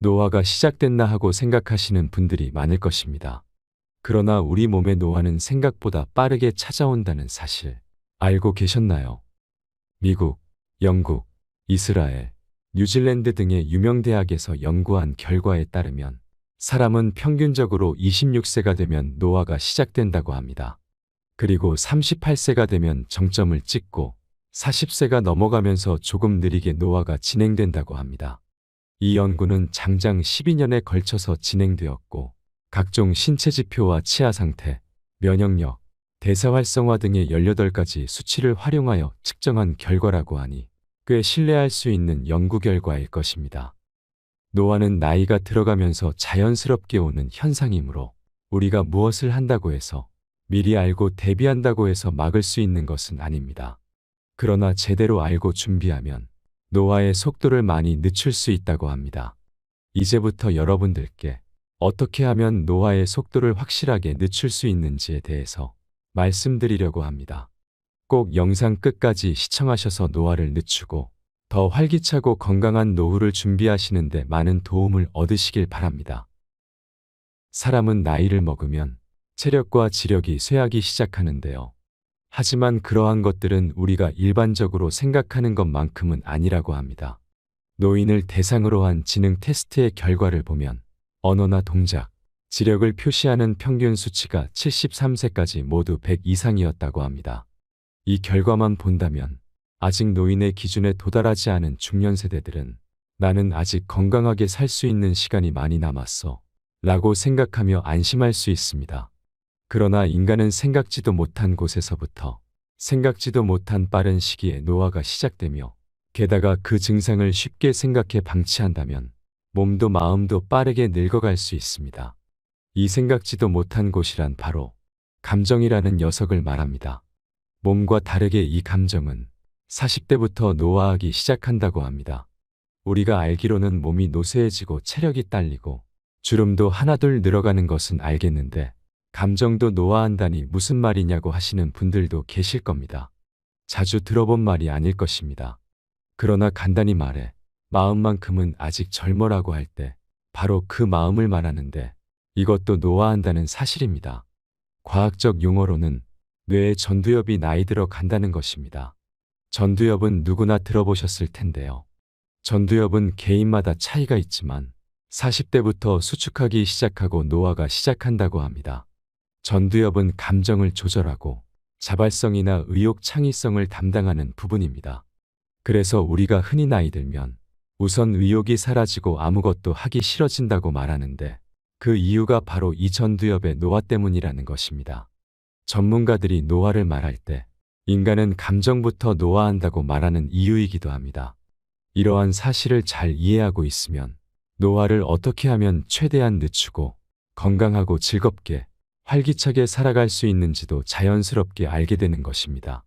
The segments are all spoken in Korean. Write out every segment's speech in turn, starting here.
노화가 시작됐나 하고 생각하시는 분들이 많을 것입니다. 그러나 우리 몸의 노화는 생각보다 빠르게 찾아온다는 사실 알고 계셨나요? 미국, 영국, 이스라엘, 뉴질랜드 등의 유명 대학에서 연구한 결과에 따르면 사람은 평균적으로 26세가 되면 노화가 시작된다고 합니다. 그리고 38세가 되면 정점을 찍고 40세가 넘어가면서 조금 느리게 노화가 진행된다고 합니다. 이 연구는 장장 12년에 걸쳐서 진행되었고 각종 신체 지표와 치아 상태, 면역력, 대사 활성화 등의 18가지 수치를 활용하여 측정한 결과라고 하니 꽤 신뢰할 수 있는 연구 결과일 것입니다. 노화는 나이가 들어가면서 자연스럽게 오는 현상이므로 우리가 무엇을 한다고 해서 미리 알고 대비한다고 해서 막을 수 있는 것은 아닙니다. 그러나 제대로 알고 준비하면 노화의 속도를 많이 늦출 수 있다고 합니다. 이제부터 여러분들께 어떻게 하면 노화의 속도를 확실하게 늦출 수 있는지에 대해서 말씀드리려고 합니다. 꼭 영상 끝까지 시청하셔서 노화를 늦추고 더 활기차고 건강한 노후를 준비하시는 데 많은 도움을 얻으시길 바랍니다. 사람은 나이를 먹으면 체력과 지력이 쇠하기 시작하는데요. 하지만 그러한 것들은 우리가 일반적으로 생각하는 것만큼은 아니라고 합니다. 노인을 대상으로 한 지능 테스트의 결과를 보면 언어나 동작, 지력을 표시하는 평균 수치가 73세까지 모두 100 이상이었다고 합니다. 이 결과만 본다면 아직 노인의 기준에 도달하지 않은 중년 세대들은 나는 아직 건강하게 살 수 있는 시간이 많이 남았어 라고 생각하며 안심할 수 있습니다. 그러나 인간은 생각지도 못한 곳에서부터 생각지도 못한 빠른 시기에 노화가 시작되며 게다가 그 증상을 쉽게 생각해 방치한다면 몸도 마음도 빠르게 늙어갈 수 있습니다. 이 생각지도 못한 곳이란 바로 감정이라는 녀석을 말합니다. 몸과 다르게 이 감정은 40대부터 노화하기 시작한다고 합니다. 우리가 알기로는 몸이 노쇠해지고 체력이 딸리고 주름도 하나둘 늘어가는 것은 알겠는데 감정도 노화한다니 무슨 말이냐고 하시는 분들도 계실 겁니다. 자주 들어본 말이 아닐 것입니다. 그러나 간단히 말해 마음만큼은 아직 젊어라고 할 때 바로 그 마음을 말하는데 이것도 노화한다는 사실입니다. 과학적 용어로는 뇌의 전두엽이 나이 들어 간다는 것입니다. 전두엽은 누구나 들어보셨을 텐데요. 전두엽은 개인마다 차이가 있지만 40대부터 수축하기 시작하고 노화가 시작한다고 합니다. 전두엽은 감정을 조절하고 자발성이나 의욕 창의성을 담당하는 부분입니다. 그래서 우리가 흔히 나이 들면 우선 의욕이 사라지고 아무것도 하기 싫어진다고 말하는데 그 이유가 바로 이 전두엽의 노화 때문이라는 것입니다. 전문가들이 노화를 말할 때 인간은 감정부터 노화한다고 말하는 이유이기도 합니다. 이러한 사실을 잘 이해하고 있으면 노화를 어떻게 하면 최대한 늦추고 건강하고 즐겁게 활기차게 살아갈 수 있는지도 자연스럽게 알게 되는 것입니다.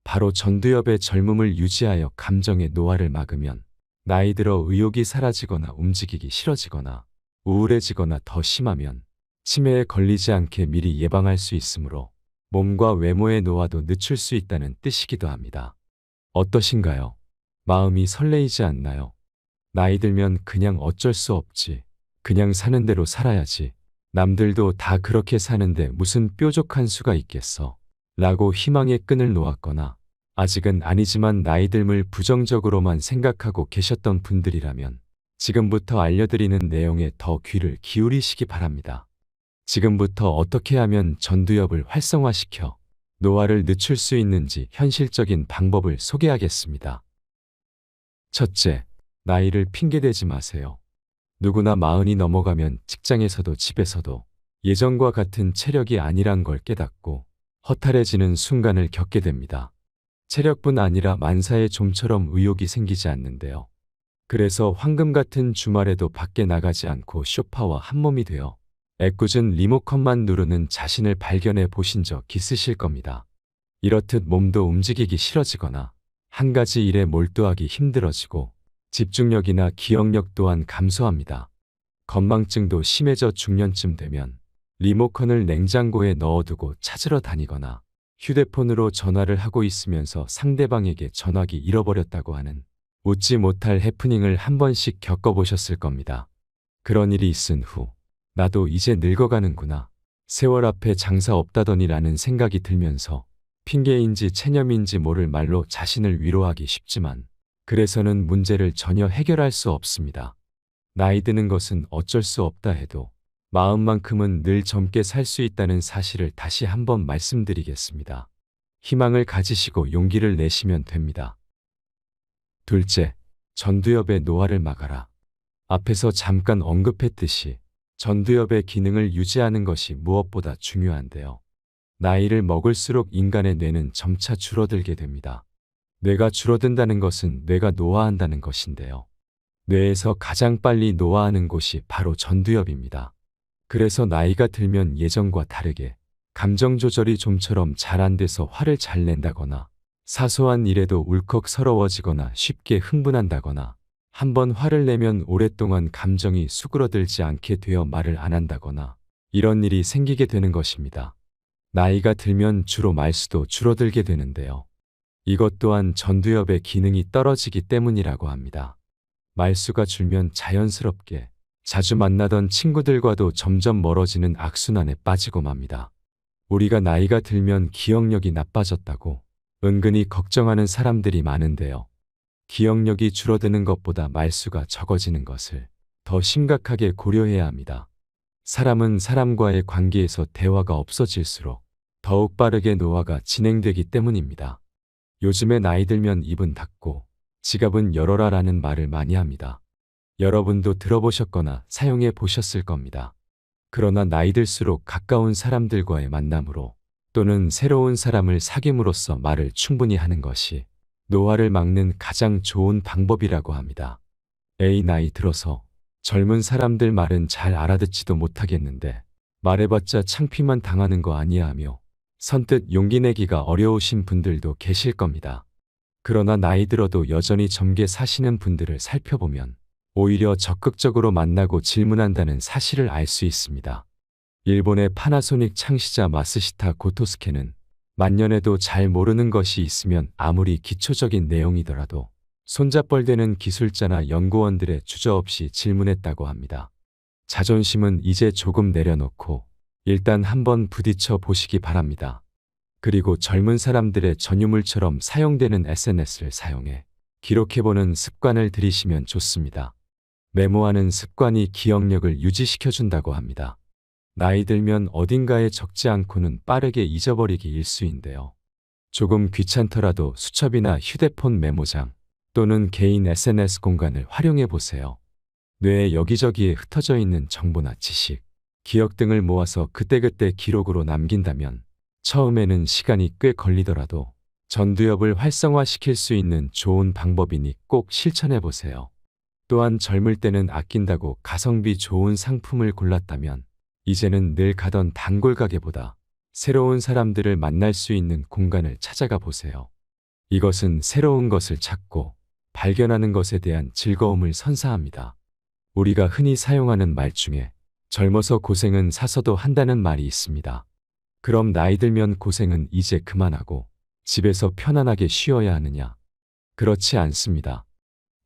바로 전두엽의 젊음을 유지하여 감정의 노화를 막으면 나이 들어 의욕이 사라지거나 움직이기 싫어지거나 우울해지거나 더 심하면 치매에 걸리지 않게 미리 예방할 수 있으므로 몸과 외모의 노화도 늦출 수 있다는 뜻이기도 합니다. 어떠신가요? 마음이 설레이지 않나요? 나이 들면 그냥 어쩔 수 없지. 그냥 사는 대로 살아야지. 남들도 다 그렇게 사는데 무슨 뾰족한 수가 있겠어. 라고 희망의 끈을 놓았거나 아직은 아니지만 나이 듦을 부정적으로만 생각하고 계셨던 분들이라면 지금부터 알려드리는 내용에 더 귀를 기울이시기 바랍니다. 지금부터 어떻게 하면 전두엽을 활성화시켜 노화를 늦출 수 있는지 현실적인 방법을 소개하겠습니다. 첫째, 나이를 핑계대지 마세요. 누구나 40이 넘어가면 직장에서도 집에서도 예전과 같은 체력이 아니란 걸 깨닫고 허탈해지는 순간을 겪게 됩니다. 체력뿐 아니라 만사의 좀처럼 의욕이 생기지 않는데요. 그래서 황금 같은 주말에도 밖에 나가지 않고 소파와 한몸이 되어 애꿎은 리모컨만 누르는 자신을 발견해 보신 적 있으실 겁니다. 이렇듯 몸도 움직이기 싫어지거나 한 가지 일에 몰두하기 힘들어지고 집중력이나 기억력 또한 감소합니다. 건망증도 심해져 중년쯤 되면 리모컨을 냉장고에 넣어두고 찾으러 다니거나 휴대폰으로 전화를 하고 있으면서 상대방에게 전화기 잃어버렸다고 하는 웃지 못할 해프닝을 한 번씩 겪어보셨을 겁니다. 그런 일이 있은 후 나도 이제 늙어가는구나. 세월 앞에 장사 없다더니라는 생각이 들면서 핑계인지 체념인지 모를 말로 자신을 위로하기 쉽지만 그래서는 문제를 전혀 해결할 수 없습니다. 나이 드는 것은 어쩔 수 없다 해도 마음만큼은 늘 젊게 살 수 있다는 사실을 다시 한번 말씀드리겠습니다. 희망을 가지시고 용기를 내시면 됩니다. 둘째, 전두엽의 노화를 막아라. 앞에서 잠깐 언급했듯이 전두엽의 기능을 유지하는 것이 무엇보다 중요한데요. 나이를 먹을수록 인간의 뇌는 점차 줄어들게 됩니다. 뇌가 줄어든다는 것은 뇌가 노화한다는 것인데요. 뇌에서 가장 빨리 노화하는 곳이 바로 전두엽입니다. 그래서 나이가 들면 예전과 다르게 감정 조절이 좀처럼 잘 안 돼서 화를 잘 낸다거나 사소한 일에도 울컥 서러워지거나 쉽게 흥분한다거나 한번 화를 내면 오랫동안 감정이 수그러들지 않게 되어 말을 안 한다거나 이런 일이 생기게 되는 것입니다. 나이가 들면 주로 말수도 줄어들게 되는데요. 이것 또한 전두엽의 기능이 떨어지기 때문이라고 합니다. 말수가 줄면 자연스럽게 자주 만나던 친구들과도 점점 멀어지는 악순환에 빠지고 맙니다. 우리가 나이가 들면 기억력이 나빠졌다고 은근히 걱정하는 사람들이 많은데요. 기억력이 줄어드는 것보다 말수가 적어지는 것을 더 심각하게 고려해야 합니다. 사람은 사람과의 관계에서 대화가 없어질수록 더욱 빠르게 노화가 진행되기 때문입니다. 요즘에 나이 들면 입은 닫고 지갑은 열어라 라는 말을 많이 합니다. 여러분도 들어보셨거나 사용해 보셨을 겁니다. 그러나 나이 들수록 가까운 사람들과의 만남으로 또는 새로운 사람을 사귐으로써 말을 충분히 하는 것이 노화를 막는 가장 좋은 방법이라고 합니다. 에이, 나이 들어서 젊은 사람들 말은 잘 알아듣지도 못하겠는데 말해봤자 창피만 당하는 거 아니야 하며 선뜻 용기 내기가 어려우신 분들도 계실 겁니다. 그러나 나이 들어도 여전히 젊게 사시는 분들을 살펴보면 오히려 적극적으로 만나고 질문한다는 사실을 알 수 있습니다. 일본의 파나소닉 창시자 마스시타 고토스케는 만년에도 잘 모르는 것이 있으면 아무리 기초적인 내용이더라도 손잡벌대는 기술자나 연구원들의 주저없이 질문했다고 합니다. 자존심은 이제 조금 내려놓고 일단 한번 부딪혀 보시기 바랍니다. 그리고 젊은 사람들의 전유물처럼 사용되는 SNS를 사용해 기록해보는 습관을 들이시면 좋습니다. 메모하는 습관이 기억력을 유지시켜준다고 합니다. 나이 들면 어딘가에 적지 않고는 빠르게 잊어버리기 일쑤인데요. 조금 귀찮더라도 수첩이나 휴대폰 메모장 또는 개인 SNS 공간을 활용해 보세요. 뇌의 여기저기에 흩어져 있는 정보나 지식, 기억 등을 모아서 그때그때 기록으로 남긴다면 처음에는 시간이 꽤 걸리더라도 전두엽을 활성화시킬 수 있는 좋은 방법이니 꼭 실천해 보세요. 또한 젊을 때는 아낀다고 가성비 좋은 상품을 골랐다면 이제는 늘 가던 단골 가게보다 새로운 사람들을 만날 수 있는 공간을 찾아가 보세요. 이것은 새로운 것을 찾고 발견하는 것에 대한 즐거움을 선사합니다. 우리가 흔히 사용하는 말 중에 젊어서 고생은 사서도 한다는 말이 있습니다. 그럼 나이 들면 고생은 이제 그만하고 집에서 편안하게 쉬어야 하느냐? 그렇지 않습니다.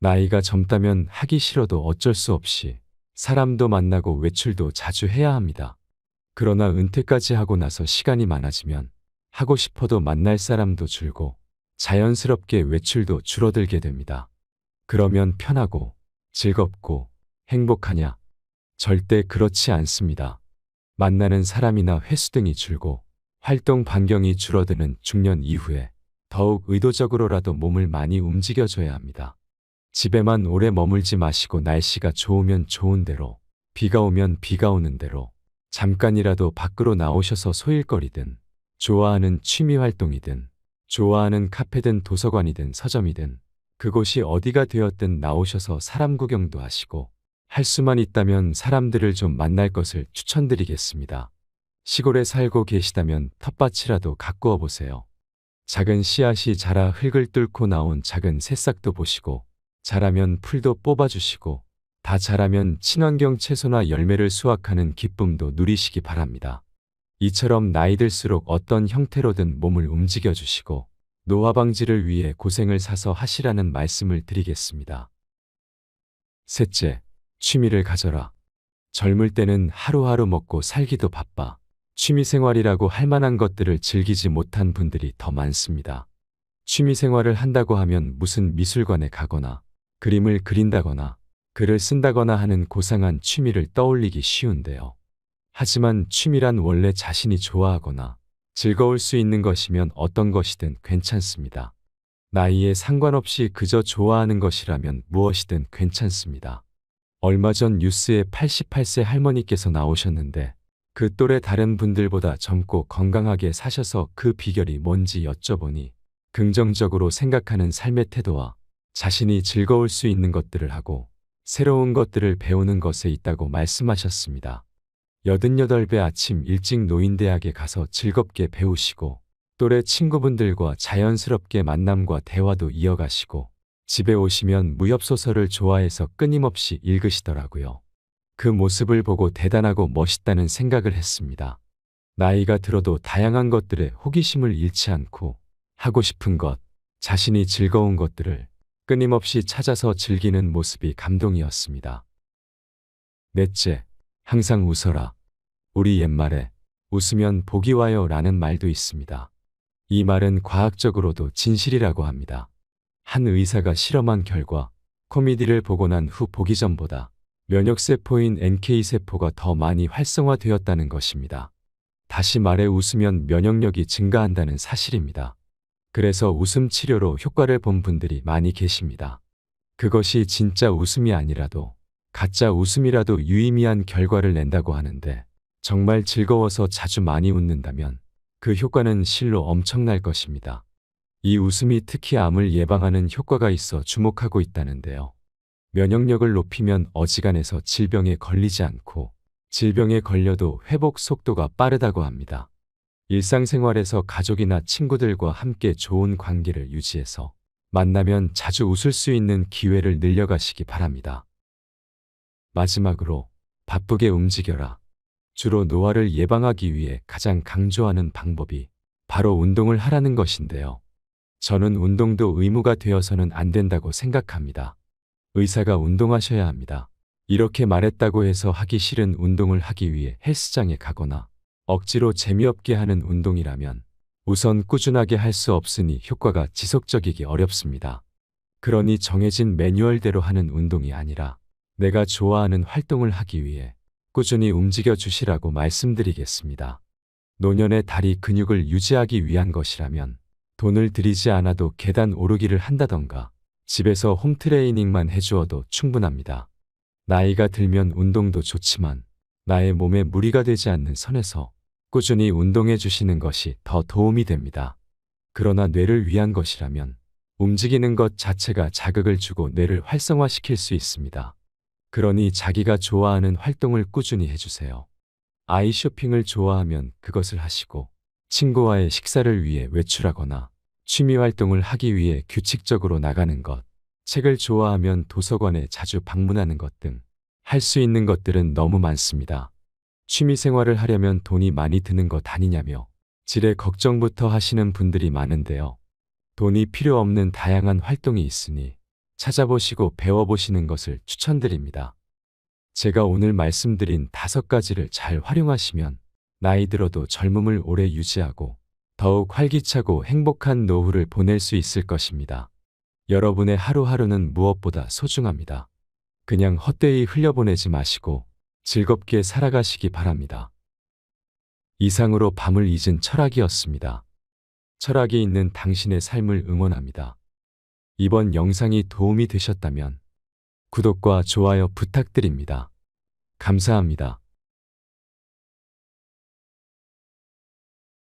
나이가 젊다면 하기 싫어도 어쩔 수 없이 사람도 만나고 외출도 자주 해야 합니다. 그러나 은퇴까지 하고 나서 시간이 많아지면 하고 싶어도 만날 사람도 줄고 자연스럽게 외출도 줄어들게 됩니다. 그러면 편하고 즐겁고 행복하냐? 절대 그렇지 않습니다. 만나는 사람이나 횟수 등이 줄고 활동 반경이 줄어드는 중년 이후에 더욱 의도적으로라도 몸을 많이 움직여줘야 합니다. 집에만 오래 머물지 마시고 날씨가 좋으면 좋은 대로, 비가 오면 비가 오는 대로 잠깐이라도 밖으로 나오셔서 소일거리든 좋아하는 취미 활동이든 좋아하는 카페든 도서관이든 서점이든 그곳이 어디가 되었든 나오셔서 사람 구경도 하시고 할 수만 있다면 사람들을 좀 만날 것을 추천드리겠습니다. 시골에 살고 계시다면 텃밭이라도 가꾸어 보세요. 작은 씨앗이 자라 흙을 뚫고 나온 작은 새싹도 보시고 자라면 풀도 뽑아주시고 다 자라면 친환경 채소나 열매를 수확하는 기쁨도 누리시기 바랍니다. 이처럼 나이 들수록 어떤 형태로든 몸을 움직여 주시고 노화 방지를 위해 고생을 사서 하시라는 말씀을 드리겠습니다. 셋째, 취미를 가져라. 젊을 때는 하루하루 먹고 살기도 바빠 취미생활이라고 할 만한 것들을 즐기지 못한 분들이 더 많습니다. 취미생활을 한다고 하면 무슨 미술관에 가거나 그림을 그린다거나 글을 쓴다거나 하는 고상한 취미를 떠올리기 쉬운데요. 하지만 취미란 원래 자신이 좋아하거나 즐거울 수 있는 것이면 어떤 것이든 괜찮습니다. 나이에 상관없이 그저 좋아하는 것이라면 무엇이든 괜찮습니다. 얼마 전 뉴스에 88세 할머니께서 나오셨는데 그 또래 다른 분들보다 젊고 건강하게 사셔서 그 비결이 뭔지 여쭤보니 긍정적으로 생각하는 삶의 태도와 자신이 즐거울 수 있는 것들을 하고 새로운 것들을 배우는 것에 있다고 말씀하셨습니다. 88배 아침 일찍 노인대학에 가서 즐겁게 배우시고 또래 친구분들과 자연스럽게 만남과 대화도 이어가시고 집에 오시면 무협소설을 좋아해서 끊임없이 읽으시더라고요. 그 모습을 보고 대단하고 멋있다는 생각을 했습니다. 나이가 들어도 다양한 것들에 호기심을 잃지 않고 하고 싶은 것, 자신이 즐거운 것들을 끊임없이 찾아서 즐기는 모습이 감동이었습니다. 넷째, 항상 웃어라. 우리 옛말에 웃으면 복이 와요 라는 말도 있습니다. 이 말은 과학적으로도 진실이라고 합니다. 한 의사가 실험한 결과 코미디를 보고 난 후 보기 전보다 면역세포인 NK세포가 더 많이 활성화되었다는 것입니다. 다시 말해 웃으면 면역력이 증가한다는 사실입니다. 그래서 웃음 치료로 효과를 본 분들이 많이 계십니다. 그것이 진짜 웃음이 아니라도 가짜 웃음이라도 유의미한 결과를 낸다고 하는데 정말 즐거워서 자주 많이 웃는다면 그 효과는 실로 엄청날 것입니다. 이 웃음이 특히 암을 예방하는 효과가 있어 주목하고 있다는데요. 면역력을 높이면 어지간해서 질병에 걸리지 않고 질병에 걸려도 회복 속도가 빠르다고 합니다. 일상생활에서 가족이나 친구들과 함께 좋은 관계를 유지해서 만나면 자주 웃을 수 있는 기회를 늘려가시기 바랍니다. 마지막으로 바쁘게 움직여라. 주로 노화를 예방하기 위해 가장 강조하는 방법이 바로 운동을 하라는 것인데요. 저는 운동도 의무가 되어서는 안 된다고 생각합니다. 의사가 운동하셔야 합니다. 이렇게 말했다고 해서 하기 싫은 운동을 하기 위해 헬스장에 가거나 억지로 재미없게 하는 운동이라면 우선 꾸준하게 할 수 없으니 효과가 지속적이기 어렵습니다. 그러니 정해진 매뉴얼대로 하는 운동이 아니라 내가 좋아하는 활동을 하기 위해 꾸준히 움직여 주시라고 말씀드리겠습니다. 노년의 다리 근육을 유지하기 위한 것이라면 돈을 들이지 않아도 계단 오르기를 한다던가 집에서 홈트레이닝만 해주어도 충분합니다. 나이가 들면 운동도 좋지만 나의 몸에 무리가 되지 않는 선에서 꾸준히 운동해 주시는 것이 더 도움이 됩니다. 그러나 뇌를 위한 것이라면 움직이는 것 자체가 자극을 주고 뇌를 활성화시킬 수 있습니다. 그러니 자기가 좋아하는 활동을 꾸준히 해주세요. 아이 쇼핑을 좋아하면 그것을 하시고 친구와의 식사를 위해 외출하거나 취미 활동을 하기 위해 규칙적으로 나가는 것, 책을 좋아하면 도서관에 자주 방문하는 것 등 할 수 있는 것들은 너무 많습니다. 취미 생활을 하려면 돈이 많이 드는 것 아니냐며 지레 걱정부터 하시는 분들이 많은데요. 돈이 필요 없는 다양한 활동이 있으니 찾아보시고 배워보시는 것을 추천드립니다. 제가 오늘 말씀드린 5가지를 잘 활용하시면 나이 들어도 젊음을 오래 유지하고 더욱 활기차고 행복한 노후를 보낼 수 있을 것입니다. 여러분의 하루하루는 무엇보다 소중합니다. 그냥 헛되이 흘려보내지 마시고 즐겁게 살아가시기 바랍니다. 이상으로 밤을 잊은 철학이었습니다. 철학이 있는 당신의 삶을 응원합니다. 이번 영상이 도움이 되셨다면 구독과 좋아요 부탁드립니다. 감사합니다.